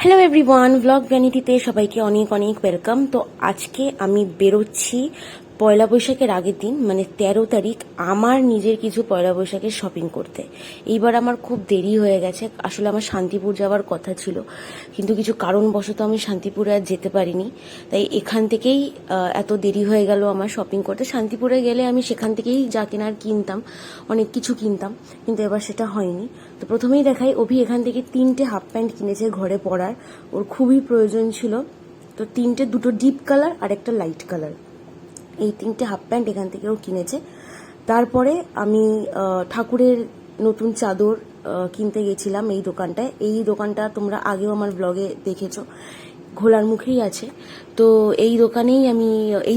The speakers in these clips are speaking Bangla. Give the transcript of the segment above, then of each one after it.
হ্যালো এভরিওয়ান, ব্লগ ভ্যানিটিতে সবাইকে অনেক অনেক ওয়েলকাম। তো আজকে আমি বেরোচ্ছি পয়লা বৈশাখের আগের দিন, মানে 13 তারিখ, আমার নিজের কিছু পয়লা বৈশাখের শপিং করতে। এইবার আমার খুব দেরি হয়ে গেছে। আসলে আমার শান্তিপুর যাওয়ার কথা ছিল, কিন্তু কিছু কারণবশত আমি শান্তিপুরে আর যেতে পারিনি। তাই এখান থেকেই এত দেরি হয়ে গেল আমার শপিং করতে। শান্তিপুরে গেলে আমি সেখান থেকেই যা কেনার কিনতাম, অনেক কিছু কিনতাম, কিন্তু এবার সেটা হয়নি। তো প্রথমেই দেখাই, অভি এখান থেকে 3টে হাফ প্যান্ট কিনেছে ঘরে পরার, ওর খুবই প্রয়োজন ছিল। তো দুটো ডিপ কালার আর একটা লাইট কালার, এই 3টে হাফ প্যান্ট এখান থেকে ও কিনেছে। তারপরে আমি ঠাকুরের নতুন চাদর কিনতে গেছিলাম এই দোকানটায়। এই দোকানটা তোমরা আগেও আমার ব্লগে দেখেছো, ঘোলার মুখেই আছে। তো এই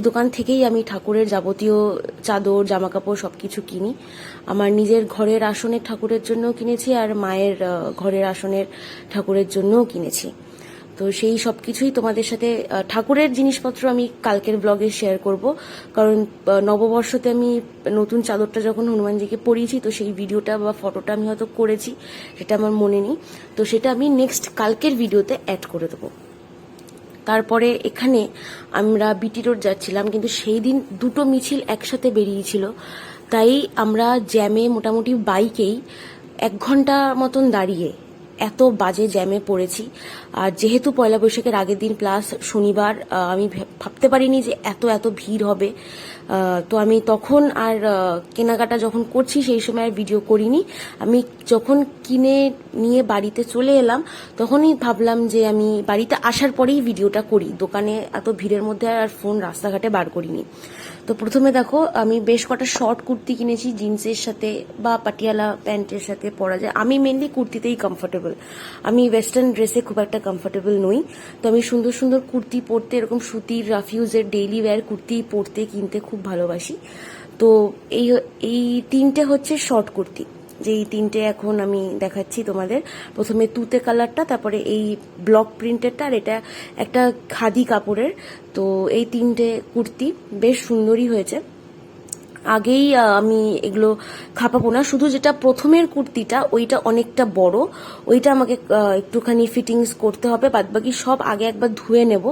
দোকান থেকেই আমি ঠাকুরের যাবতীয় চাদর, জামা কাপড় সবকিছু কিনি। আমার নিজের ঘরের আসনের ঠাকুরের জন্যও কিনেছি, আর মায়ের ঘরের আসনের ঠাকুরের জন্যও কিনেছি। তো সেই সব কিছুই তোমাদের সাথে, ঠাকুরের জিনিসপত্র আমি কালকের ব্লগে শেয়ার করব, কারণ নববর্ষতে আমি নতুন চাদরটা যখন হনুমানজিকে পরিয়েছি, তো সেই ভিডিওটা বা ফটোটা আমি হয়তো করেছি, সেটা আমার মনে নেই। তো সেটা আমি নেক্সট কালকের ভিডিওতে অ্যাড করে দেবো। তারপরে এখানে আমরা বিটি রোড যাচ্ছিলাম, কিন্তু সেই দিন দুটো মিছিল একসাথে বেরিয়েছিল, তাই আমরা জ্যামে মোটামুটি বাইকেই 1 ঘন্টা মতন দাঁড়িয়ে এত বাজে জ্যামে পড়েছি। আর যেহেতু পয়লা বৈশাখের আগের দিন প্লাস শনিবার, আমি ভাবতে পারিনি যে এত এত ভিড় হবে। তো আমি তখন আর কেনাকাটা যখন করছি সেই সময় আর ভিডিও করিনি। আমি যখন কিনে নিয়ে বাড়িতে চলে এলাম, তখনই ভাবলাম যে আমি বাড়িতে আসার পরেই ভিডিওটা করি, দোকানে এত ভিড়ের মধ্যে আর ফোন রাস্তাঘাটে বার করিনি। তো প্রথমে দেখো, আমি বেশ কটা শর্ট কুর্তি কিনেছি, জিন্সের সাথে বা পাটিয়ালা প্যান্টের সাথে পরা যায়। আমি মেনলি কুর্তিতেই কমফোর্টেবল, আমি ওয়েস্টার্ন ড্রেসে খুব একটা কমফোর্টেবল নই। তো আমি সুন্দর সুন্দর কুর্তি পরতে, এরকম সুতির রাফিউজের ডেইলি ওয়্যার কুর্তি পরতে কিনতে খুব ভালোবাসি। তো এই এই 3টে হচ্ছে শর্ট কুর্তি, যে এই 3টে এখন আমি দেখাচ্ছি তোমাদের। প্রথমে তুতে কালারটা, তারপরে এই ব্লক প্রিন্টেরটা, আর এটা একটা খাদি কাপড়ের। তো এই 3টে কুর্তি বেশ সুন্দরই হয়েছে। আগেই আমি এগুলো খাপাবো না, শুধু যেটা প্রথমের কুর্তিটা ওইটা অনেকটা বড়, ওইটা আমাকে একটুখানি ফিটিংস করতে হবে। বাদবাকি সব আগে একবার ধুয়ে নেব।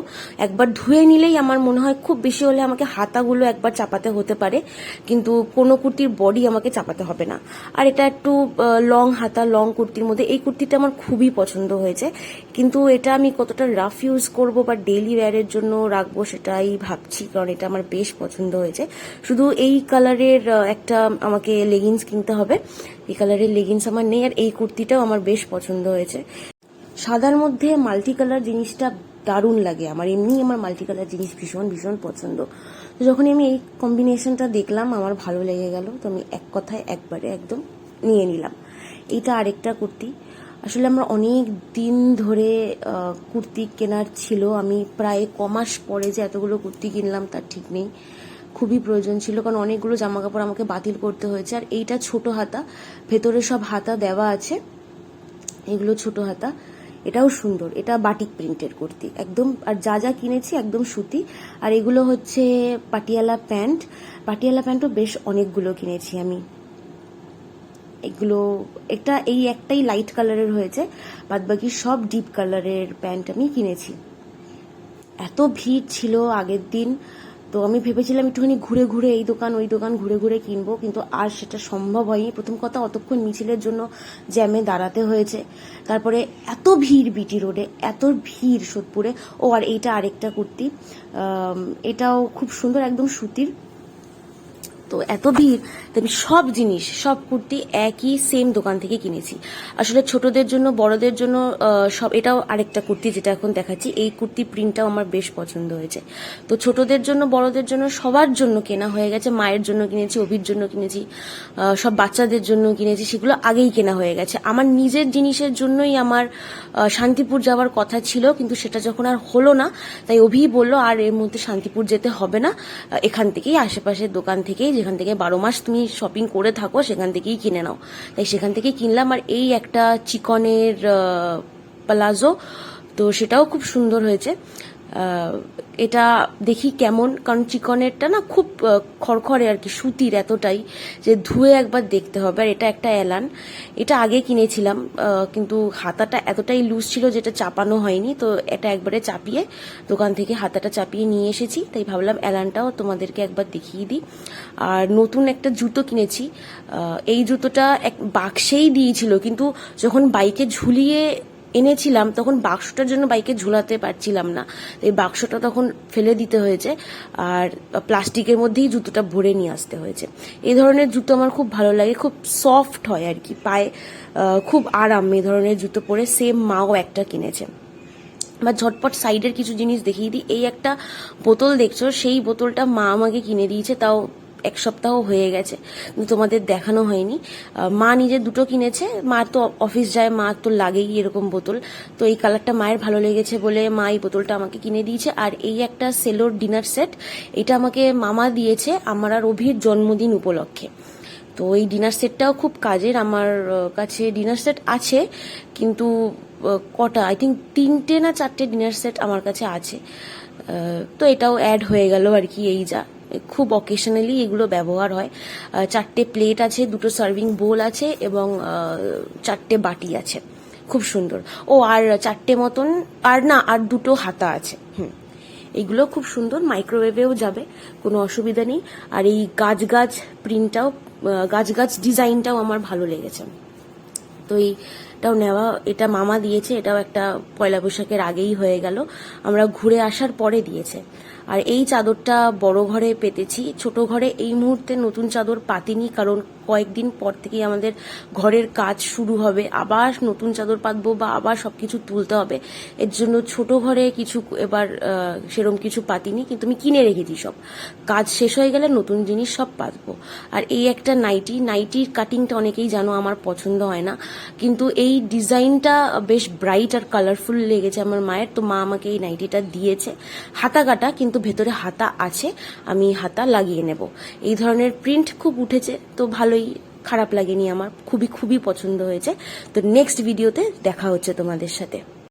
একবার ধুয়ে নিলেই আমার মনে হয় খুব বেশি হলে আমাকে হাতাগুলো একবার চাপাতে হতে পারে, কিন্তু কোনো কুর্তির বডি আমাকে চাপাতে হবে না। আর এটা একটু লং হাতা, লং কুর্তির মধ্যে এই কুর্তিটা আমার খুবই পছন্দ হয়েছে, কিন্তু এটা আমি কতটা রাফ ইউজ করব বা ডেইলি ওয়্যারের জন্য রাখবো সেটাই ভাবছি, কারণ এটা আমার বেশ পছন্দ হয়েছে। শুধু এই কালারের একটা আমাকে লেগিংস কিনতে হবে, এই কালারের লেগিংস আমার নেই। আর এই কুর্তিটাও আমার বেশ পছন্দ হয়েছে। সাদার মধ্যে মাল্টি কালার জিনিসটা দারুণ লাগে আমার, এমনি আমার মাল্টি কালার জিনিস ভীষণ ভীষণ পছন্দ। তো যখন আমি এই কম্বিনেশনটা দেখলাম আমার ভালো লেগে গেল, তো আমি এক কথায় একবারে একদম নিয়ে নিলাম। এইটা আরেকটা কুর্তি। আসলে আমরা অনেক দিন ধরে কুর্তি কেনার ছিল, আমি প্রায় কমাস পরে যে এতগুলো কুর্তি কিনলাম তার ঠিক নেই। খুবই প্রয়োজন ছিল, কারণ অনেকগুলো জামা কাপড় আমাকে বাতিল করতে হয়েছে। আর এইটা ছোট হাতা, ভেতরে সব হাতা দেওয়া আছে, এগুলো ছোট হাতা। এটাও সুন্দর, এটা বাটিক প্রিন্টের কুর্তি একদম। আর যা যা কিনেছি একদম সুতি। আর এগুলো হচ্ছে পাটিয়ালা প্যান্ট। পাটিয়ালা প্যান্টও বেশ অনেকগুলো কিনেছি আমি। এগুলো এই একটাই লাইট কালারের হয়েছে, বাদবাকি সব ডিপ কালারের প্যান্ট আমি কিনেছি। এত ভিড় ছিল আগের দিন, তো আমি ভেবেছিলাম একটুখানি ঘুরে ঘুরে এই দোকান ওই দোকান ঘুরে ঘুরে কিনবো, কিন্তু আর সেটা সম্ভব হয়নি। প্রথম কথা, অতক্ষণ মিছিলের জন্য জ্যামে দাঁড়াতে হয়েছে। তারপরে এত ভিড় বিটি রোডে, এত ভিড় সোদপুরে। ও আর এইটা আরেকটা কুর্তি, এটাও খুব সুন্দর, একদম সুতির। তো এত ভিড়, তো আমি সব কুর্তি একই সেম দোকান থেকে কিনেছি। আসলে ছোটদের জন্য বড়দের জন্য সব। এটাও আরেকটা কুর্তি যেটা এখন দেখাচ্ছি, এই কুর্তি প্রিন্টটাও আমার বেশ পছন্দ হয়েছে। তো ছোটদের জন্য বড়দের জন্য সবার জন্য কেনা হয়ে গেছে। মায়ের জন্য কিনেছি, অভির জন্য কিনেছি, সব বাচ্চাদের জন্য কিনেছি, সেগুলো আগেই কেনা হয়ে গেছে। আমার নিজের জিনিসের জন্যই আমার শান্তিপুর যাওয়ার কথা ছিল, কিন্তু সেটা যখন আর হলো না, তাই অভি বলল আর এর মধ্যে শান্তিপুর যেতে হবে না, এখান থেকেই আশেপাশের দোকান থেকেই, যেখান থেকে 12 মাস তুমি শপিং করে থাকো সেখান থেকেই কিনে নাও। তাই সেখান থেকেই কিনলাম। আর এই একটা চিকনের প্লাজো, তো সেটাও খুব সুন্দর হয়েছে। এটা দেখি কেমন, কারণ চিকনেরটা না খুব খড়খড়ে আর কি, সুতির এতটাই যে ধুয়ে একবার দেখতে হবে। আর এটা একটা এলান, এটা আগে কিনেছিলাম, কিন্তু হাতাটা এতটাই লুজ ছিল যেটা চাপানো হয়নি, তো এটা একবারে চাপিয়ে দোকান থেকে হাতাটা চাপিয়ে নিয়ে এসেছি। তাই ভাবলাম এলানটাও তোমাদেরকে একবার দেখিয়ে দিই। আর নতুন একটা জুতো কিনেছি, এই জুতোটা এক বাক্সেই দিয়েছিল, কিন্তু যখন বাইকে ঝুলিয়ে এনেছিলাম তখন বাক্সটার জন্য বাইকে ঝুলাতে পারছিলাম না, এই বাক্সটা তখন ফেলে দিতে হয়েছে, আর প্লাস্টিকের মধ্যেই জুতোটা ভরে নিয়ে আসতে হয়েছে। এই ধরনের জুতো আমার খুব ভালো লাগে, খুব সফট হয় আর কি, পায়ে খুব আরাম এই ধরনের জুতো পরে। সেম মাও একটা কিনেছে। বা ঝটপট সাইডের কিছু জিনিস দেখিয়ে দিই। এই একটা বোতল দেখছো, সেই বোতলটা মা আমাকে কিনে দিয়েছে, তাও এক সপ্তাহ হয়ে গেছে, কিন্তু তোমাদের দেখানো হয়নি। মা নিজে দুটো কিনেছে, মা তো অফিস যায়, মা তো লাগেই এরকম বোতল, তো এই কালারটা মায়ের ভালো লেগেছে বলে মা এই বোতলটা আমাকে কিনে দিয়েছে। আর এই একটা সেলোর ডিনার সেট, এটা আমাকে মামা দিয়েছে আমার আর অভির জন্মদিন উপলক্ষে। তো এই ডিনার সেটটাও খুব কাজের, আমার কাছে ডিনার সেট আছে, কিন্তু কটা, আই থিঙ্ক 3টে না 4টে ডিনার সেট আমার কাছে আছে। তো এটাও অ্যাড হয়ে গেল আর কি, এই যা খুব অকেশনালি এগুলো ব্যবহার হয়। 4টে প্লেট আছে, 2টো সার্ভিং বোল আছে, এবং 4টে বাটি আছে, খুব সুন্দর। ও আর 4টে মতন, আর না, আর 2টো হাতা আছে। এইগুলো খুব সুন্দর, মাইক্রোওয়েভেও যাবে, কোনো অসুবিধা নেই। আর এই গাছ গাছ প্রিন্টটাও, গাছ গাছ ডিজাইনটাও আমার ভালো লেগেছে, তো এইটাও নেওয়া। এটা মামা দিয়েছে, এটাও একটা পয়লা বৈশাখের আগেই হয়ে গেল, আমরা ঘুরে আসার পরে দিয়েছে। আর এই চাদরটা বড় ঘরে পেতেছি, ছোট ঘরে এই মুহূর্তে নতুন চাদর পাতিনি, কারণ কয়েকদিন পর থেকেই আমাদের ঘরের কাজ শুরু হবে, আবার নতুন চাদর পাতবো বা আবার সবকিছু তুলতে হবে, এর জন্য ছোট ঘরে কিছু এবার সেরম কিছু পাতিনি, কিন্তু আমি কিনে রেখেছি সব, কাজ শেষ হয়ে গেলে নতুন জিনিস সব পাতবো। আর এই একটা নাইটির কাটিংটা অনেকেই জানো আমার পছন্দ হয় না, কিন্তু এই ডিজাইনটা বেশ ব্রাইট আর কালারফুল লেগেছে আমার মায়ের, তো মা আমাকে এই নাইটিটা দিয়েছে। হাতা কাটা, কিন্তু ভেতরে হাতা আছে, আমি হাতা লাগিয়ে নেব। এই ধরনের প্রিন্ট খুব উঠেছে, তো ভালোই, খারাপ লাগেনি আমার, খুবই খুবই পছন্দ হয়েছে। তো নেক্সট ভিডিওতে দেখা হচ্ছে তোমাদের সাথে।